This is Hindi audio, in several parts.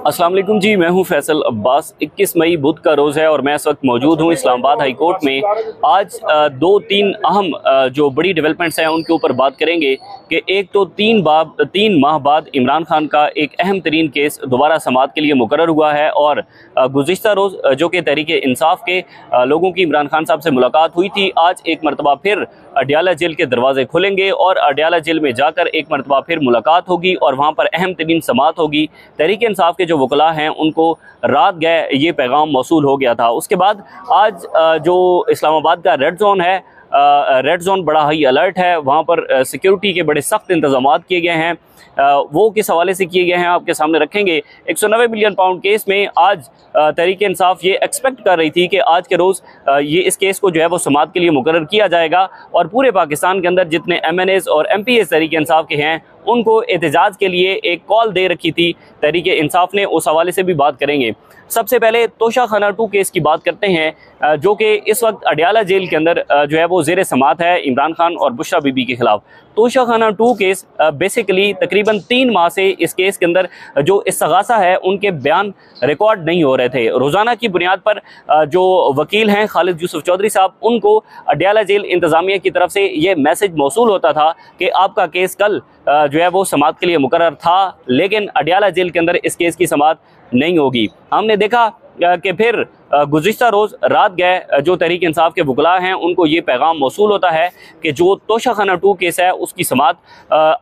अस्सलाम वालेकुम जी, मैं हूं फैसल अब्बास। 21 मई बुध का रोज़ है और मैं इस वक्त मौजूद हूं इस्लामाबाद हाई कोर्ट में। आज दो तीन अहम जो बड़ी डेवलपमेंट्स हैं उनके ऊपर बात करेंगे कि एक तो 3 माह बाद इमरान खान का एक अहम तरीन केस दोबारा समाअत के लिए मुकर्रर हुआ है और गुज़िश्ता रोज़ जो कि तहरीक इंसाफ के लोगों की इमरान खान साहब से मुलाकात हुई थी, आज एक मरतबा फिर अडयाला जेल के दरवाजे खुलेंगे और अडयाला जेल में जाकर एक मरतबा फिर मुलाकात होगी और वहाँ पर अहम तरीन समाअत होगी। तहरीक इंसाफ के जो वकला हैं उनको रात गए ये पैगाम मौसूल हो गया था। उसके बाद आज जो इस्लामाबाद का रेड जोन है, रेड जोन बड़ा हाई अलर्ट है, वहाँ पर सिक्योरिटी के बड़े सख्त इंतजाम किए गए हैं। वो किस हवाले से किए गए हैं आपके सामने रखेंगे। 190 मिलियन पाउंड केस में आज तहरीक इंसाफ ये एक्सपेक्ट कर रही थी कि आज के रोज़ ये इस केस को जो है वो समाअत के लिए मुकर्रर किया जाएगा और पूरे पाकिस्तान के अंदर जितने MNAs और MPAs तहरीक इंसाफ के हैं उनको एहतजाज के लिए एक कॉल दे रखी थी तहरीक इंसाफ ने। उस हवाले से भी बात करेंगे। सबसे पहले तोशाखाना 2 केस की बात करते हैं जो कि इस वक्त अडयाला जेल के अंदर जो है वो ज़ेर समाअत है इमरान खान और बुशरा बीबी के खिलाफ। तोशाखाना 2 केस बेसिकली तकरीबन 3 माह से इस केस के अंदर जो इस्तग़ासा है उनके बयान रिकॉर्ड नहीं हो रहे थे। रोज़ाना की बुनियाद पर जो वकील हैं खालिद यूसुफ चौधरी साहब, उनको अडयाला जेल इंतज़ामिया की तरफ से ये मैसेज मौसूल होता था कि आपका केस कल जो है वो समाअत के लिए मुकर्रर था, लेकिन अडयाला जेल के अंदर इस केस की समाअत नहीं होगी। हमने देखा कि फिर गुज़िश्ता रोज़ रात गए जो तहरीक इंसाफ के वकला हैं उनको ये पैगाम मौसूल होता है कि जो तोशाखाना 2 केस है उसकी समाअत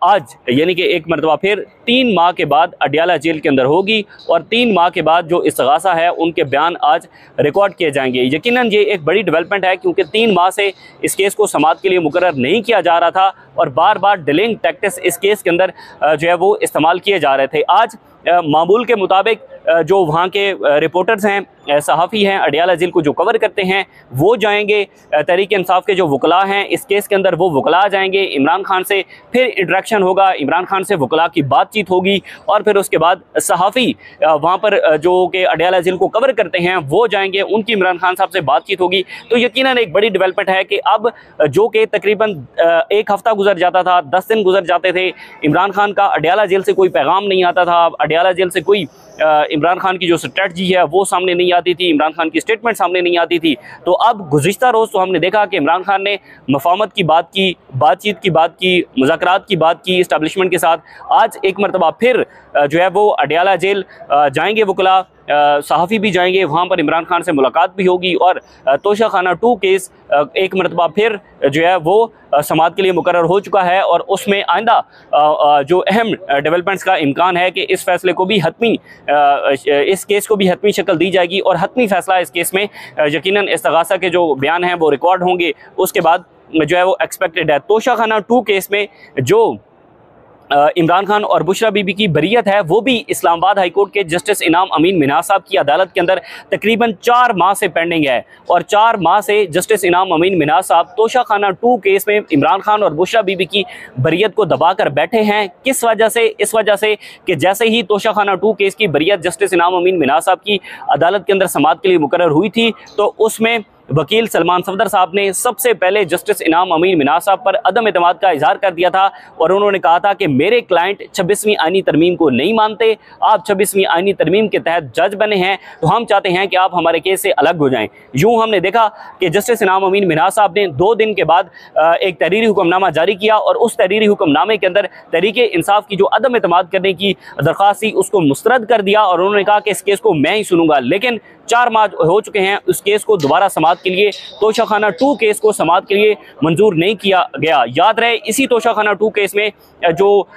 आज यानी कि एक मरतबा फिर 3 माह के बाद अडयाला जेल के अंदर होगी और 3 माह के बाद जो इस्तग़ासा है उनके बयान आज रिकॉर्ड किए जाएंगे। यकीनन ये एक बड़ी डेवलपमेंट है क्योंकि 3 माह से इस केस को समाअत के लिए मुकर्रर नहीं किया जा रहा था और बार बार डिलेइंग टैक्टिक्स इस केस के अंदर जो है वो इस्तेमाल किए जा रहे थे। आज मामूल के मुताबिक जो वहाँ के रिपोर्टर्स हैं, सहाफ़ी हैं, अडयाला जेल को जो कवर करते हैं वो जाएंगे। तहरीक इंसाफ के जो वकला हैं इस केस के अंदर वो वकला जाएंगे इमरान खान से, फिर इंटरेक्शन होगा, इमरान खान से वकला की बातचीत होगी और फिर उसके बाद सहाफ़ी वहाँ पर जो कि अडयाला जेल को कवर करते हैं वो जाएंगे, उनकी इमरान खान साहब से बातचीत होगी। तो यकीनन एक बड़ी डेवलपमेंट है कि अब जो कि तकरीबन 1 हफ़्ता गुजर जाता था, 10 दिन गुजर जाते थे, इमरान खान का अडयाला जेल से कोई पैगाम नहीं आता था, अडयाला जेल से कोई इमरान खान की जो स्ट्रेटजी है वो सामने नहीं आती थी, इमरान खान की स्टेटमेंट सामने नहीं आती थी। तो अब गुज़िश्ता रोज़ तो हमने देखा कि इमरान खान ने मफाहमत की बात की, बातचीत की बात की, मुज़ाकरात की बात की इस्टेब्लिशमेंट के साथ। आज एक मरतबा फिर जो है वो अडयाला जेल जाएंगे वकला, सहाफ़ी भी जाएंगे, वहाँ पर इमरान खान से मुलाकात भी होगी और तोशाखाना 2 केस एक मरतबा फिर जो है वो समाअत के लिए मुकर्रर हो चुका है और उसमें आइंदा जो अहम डेवलपमेंट्स का इम्कान है कि इस फैसले को भी हतमी इस केस को भी हतमी शक्ल दी जाएगी और हतमी फैसला इस केस में यकीनन इस्तग़ासा के जो बयान हैं वो रिकॉर्ड होंगे। उसके बाद जो है वो एक्सपेक्टेड है। तोशाखाना 2 केस में जो इमरान खान और बुशरा बीबी की बरीयत है वो भी इस्लामाबाद हाई कोर्ट के जस्टिस इनाम अमीन मिन्हाज साहब की अदालत के अंदर तकरीबन 4 माह से पेंडिंग है और 4 माह से जस्टिस इनाम अमीन मिन्हाज साहब तोशाखाना 2 केस में इमरान खान और बुशरा बीबी की बरीयत को दबा कर बैठे हैं। किस वजह से? इस वजह से कि जैसे ही तोशाखाना 2 केस की बरीयत जस्टिस इनाम अमीन मिन्हाज साहब की अदालत के अंदर समाअत के लिए मुकर्रर हुई थी तो उसमें वकील सलमान सफदर साहब ने सबसे पहले जस्टिस इनाम अमीन मिन्हाज साहब पर अदम एतमाद का इजहार कर दिया था और उन्होंने कहा था कि मेरे क्लाइंट 26वीं आईनी तरमीम को नहीं मानते, आप 26वीं आईनी तरमीम के तहत जज बने हैं तो हम चाहते हैं कि आप हमारे केस से अलग हो जाएं। यूँ हमने देखा कि जस्टिस इनाम अमीन मिन्हाज साहब ने 2 दिन के बाद एक तहरीरी हुक्मनामा जारी किया और उस तहरीरी हुक्मनामे के अंदर तहरीक इंसाफ की जो अदम एतमाद करने की दरख्वास्त थी उसको मुस्तरद कर दिया और उन्होंने कहा कि इस केस को मैं ही सुनूंगा। लेकिन 4 माह हो चुके हैं, उस केस को दोबारा समाअत के लिए तोशाखाना 2 केस को समाअत के लिए मंजूर नहीं किया गया। याद रहे इसी तोशाखाना 2 केस में जो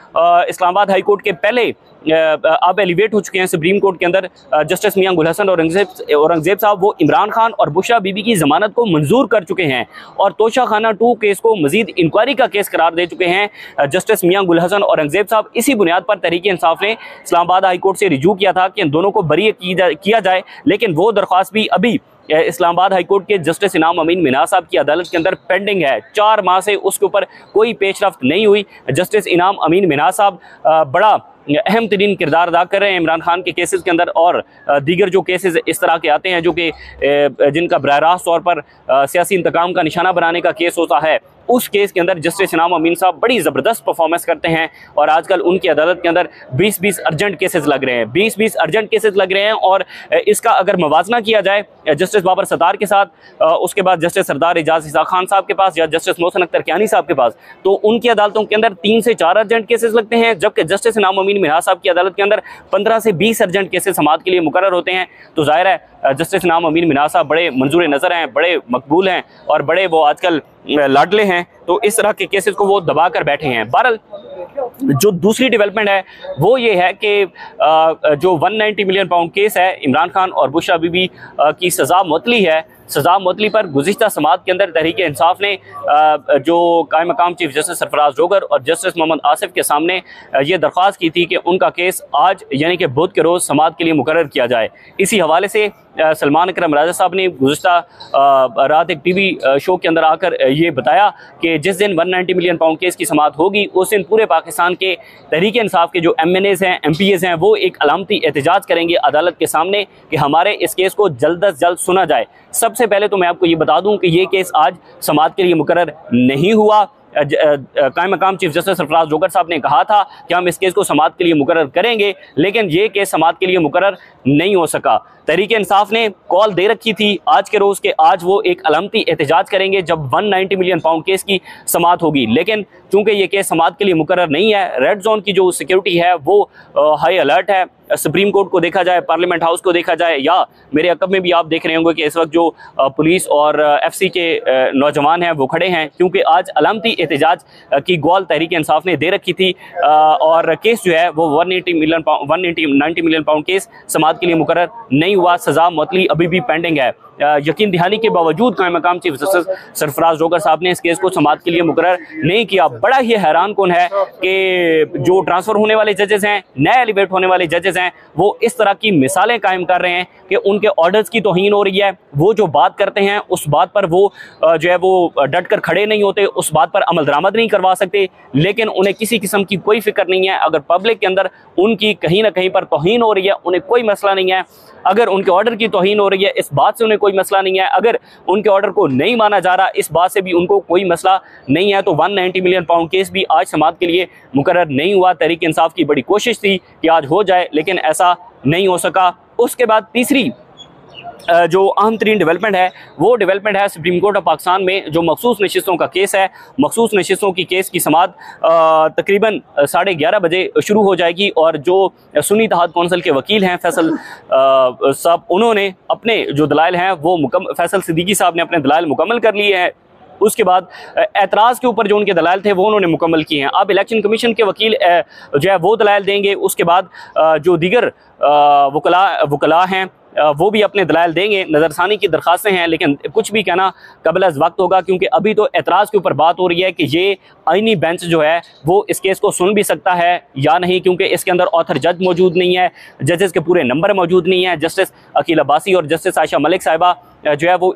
इस्लामाबाद हाई कोर्ट के पहले अब एलिवेट हो चुके हैं सुप्रीम कोर्ट के अंदर जस्टिस मियां गुल हसन औरंगजेब साहब, वो इमरान खान और बुशरा बीबी की जमानत को मंजूर कर चुके हैं और तोशाखाना 2 केस को मजीद इंक्वायरी का केस करार दे चुके हैं जस्टिस मियां गुल हसन औरंगजेब साहब। इसी बुनियाद पर तहरीक इंसाफ ने इस्लामाबाद हाई कोर्ट से रिजू किया था कि इन दोनों को बरी किया जाए, लेकिन वो दरख्वास्त भी अभी इस्लामाबाद हाई कोर्ट के जस्टिस इनाम अमीन मिन्हाज साहब की अदालत के अंदर पेंडिंग है। 4 माह से उसके ऊपर कोई पेशरफ्त नहीं हुई। जस्टिस इनाम अमीन मिन्हाज साहब बड़ा अहम तरीन किरदार अदा कर रहे हैं इमरान खान के केसेस के अंदर और दीगर जो केसेस इस तरह के आते हैं जो कि जिनका बराह रास्त तौर पर सियासी इंतकाम का निशाना बनाने का केस होता है उस केस के अंदर जस्टिस इनाम अमीन साहब बड़ी ज़बरदस्त परफॉर्मेंस करते हैं और आजकल उनकी अदालत के अंदर 20-20 अर्जेंट केसेस लग रहे हैं, 20-20 अर्जेंट केसेस लग रहे हैं। और इसका अगर मवाजना किया जाए जस्टिस बाबर सत्तार के साथ, उसके बाद जस्टिस सरदार एजाज इसाक खान साहब के पास या जस्टिस मोहसिन अख्तर कियानी साहब के पास, तो उनकी अदालतों के अंदर 3 से 4 अर्जेंट केसेस लगते हैं, जबकि जस्टिस इनाम अमीन मिन्हाज साहब की अदालत के अंदर 15 से 20 अर्जेंट केसेस समाअत के लिए मुकर्रर होते हैं। तो जाहिर है जस्टिस इनाम अमीन मिन्हाज साहब बड़े मंजूर नज़र हैं, बड़े मकबूल हैं और बड़े वो आजकल लाडले हैं, तो इस तरह के केसेस को वो दबा कर बैठे हैं। बहरहाल जो दूसरी डेवलपमेंट है वो ये है कि जो 190 मिलियन पाउंड केस है, इमरान खान और बुशरा बीबी की सज़ा मुअत्तली है। सज़ा मुअत्तली पर गुज़िश्ता समाअत के अंदर तहरीक इंसाफ ने जो कायम मकाम चीफ जस्टिस सरफराज जोगर और जस्टिस मोहम्मद आसिफ के सामने ये दरख्वास्त की थी कि उनका केस आज यानी कि बुध के रोज़ समाअत के लिए मुकर्रर किया जाए। इसी हवाले से सलमान अकरम राजा साहब ने गुज़िश्ता रात एक टीवी शो के अंदर आकर ये बताया कि जिस दिन 190 मिलियन पाउंड केस की समाअत होगी उस दिन पूरे पाकिस्तान के तहरीक इंसाफ के जो MNAs हैं, MPAs हैं, वो एक अलामती एहतजाज करेंगे अदालत के सामने कि हमारे इस केस को जल्द अज जल्द सुना जाए। सबसे पहले तो मैं आपको ये बता दूं कि ये केस आज समाअत के लिए मुकर्रर नहीं हुआ। कायम मकाम चीफ जस्टिस सरफराज जोगर साहब ने कहा था कि हम इस केस को समाअत के लिए मुकर्रर करेंगे, लेकिन ये केस समाअत के लिए मुकर्रर नहीं हो सका। तहरीक इंसाफ ने कॉल दे रखी थी आज के रोज़ के आज वो एक अलामती एहतजाज करेंगे जब 190 मिलियन पाउंड केस की समाअत होगी, लेकिन चूंकि ये केस समाअत के लिए मुकर्रर नहीं है, रेड जोन की जो सिक्योरिटी है वो हाई अलर्ट है। सुप्रीम कोर्ट को देखा जाए, पार्लियामेंट हाउस को देखा जाए, या मेरे अकब में भी आप देख रहे होंगे कि इस वक्त जो पुलिस और FC के नौजवान हैं वो खड़े हैं, क्योंकि आज अलामती एहतजाज की कॉल तहरीक इंसाफ ने दे रखी थी और केस जो है वो 190 मिलियन पाउंड केस समाअत के लिए मुकर्रर नहीं हुआ। सज़ा मुअत्तली अभी भी पेंडिंग है। यकीन दहानी के बावजूद कायम मकाम चीफ जस्टिस सरफराज जोगर साहब ने इस केस को समाअत के लिए मुकर्रर नहीं किया। बड़ा ही हैरान कौन है कि जो ट्रांसफ़र होने वाले जजेस हैं, नए एलिवेट होने वाले जजेस हैं, वो इस तरह की मिसालें कायम कर रहे हैं कि उनके ऑर्डर्स की तौहीन हो रही है। वो जो बात करते हैं उस बात पर वो जो है वो डट कर खड़े नहीं होते, उस बात पर अमल दरामद नहीं करवा सकते, लेकिन उन्हें किसी किस्म की कोई फिक्र नहीं है। अगर पब्लिक के अंदर उनकी कहीं ना कहीं पर तौहीन हो रही है, उन्हें कोई मसला नहीं है। अगर उनके ऑर्डर की तौहीन हो रही है, इस बात से उन्हें कोई मसला नहीं है। अगर उनके ऑर्डर को नहीं माना जा रहा, इस बात से भी उनको कोई मसला नहीं है। तो 190 मिलियन पाउंड केस भी आज समाअत के लिए मुकर्रर नहीं हुआ। तहरीक इंसाफ की बड़ी कोशिश थी कि आज हो जाए, लेकिन ऐसा नहीं हो सका। उसके बाद तीसरी जो अहम तरीन डेवलपमेंट है वो डेवलपमेंट है सुप्रीम कोर्ट ऑफ पाकिस्तान में जो मखसूस नशिस्तों का केस है। मखसूस नशिस्तों की केस की समाअत तकरीबन 11:30 बजे शुरू हो जाएगी और जो सुन्नी इत्तेहाद कौंसिल के वकील हैं फैसल साहब, उन्होंने अपने जो दलाइल हैं वो फैसल सिद्दीकी साहब ने अपने दलाइल मुकम्मल कर लिए हैं। उसके बाद एतराज़ के ऊपर जो उनके दलाइल थे वो उन्होंने मुकम्मल किए हैं। अब इलेक्शन कमीशन के वकील जो है वो दलाइल देंगे। उसके बाद जो दीगर वकला हैं वो भी अपने दलाइल देंगे। नज़रसानी की दरख्वास्तें हैं, लेकिन कुछ भी कहना कबल अज़ वक्त होगा, क्योंकि अभी तो एतराज़ के ऊपर बात हो रही है कि ये आईनी बेंच जो है वो इस केस को सुन भी सकता है या नहीं, क्योंकि इसके अंदर ऑथर जज मौजूद नहीं है, जजेस के पूरे नंबर मौजूद नहीं है। जस्टिस अकील अब्बासी और जस्टिस आयशा मलिक साहिबा जो है वो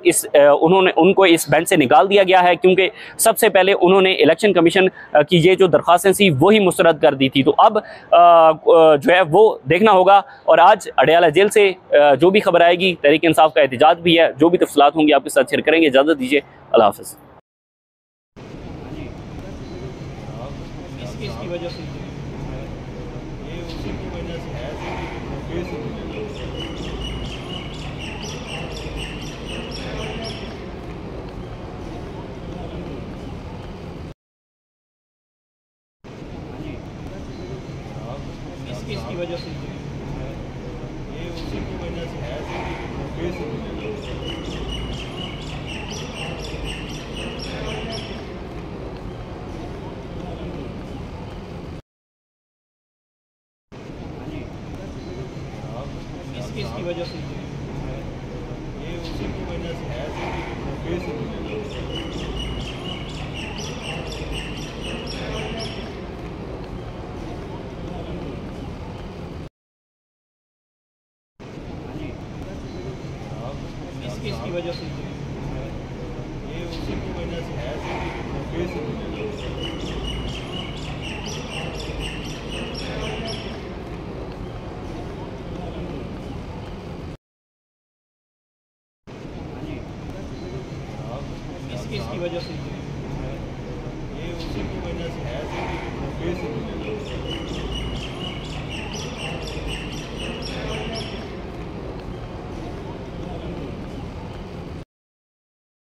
उनको इस बेंच से निकाल दिया गया है, क्योंकि सबसे पहले उन्होंने इलेक्शन कमीशन की ये जो दरख्वास्तें थी वही मुस्तरद कर दी थी। तो अब जो है वो देखना होगा। और आज अडयाला जेल से जो भी खबर आएगी, तहरीक इंसाफ का एहतजाज भी है, जो भी तफसीलात होंगी आपके साथ शेयर करेंगे। इजाज़त दीजिए, अल्लाह हाफ़िज़। इसकी वजह से ये उसी की वजह से है इसकी वजह से ये उसी की वजह से है। इसकी वजह से ये उसी की वजह से है। इसकी वजह से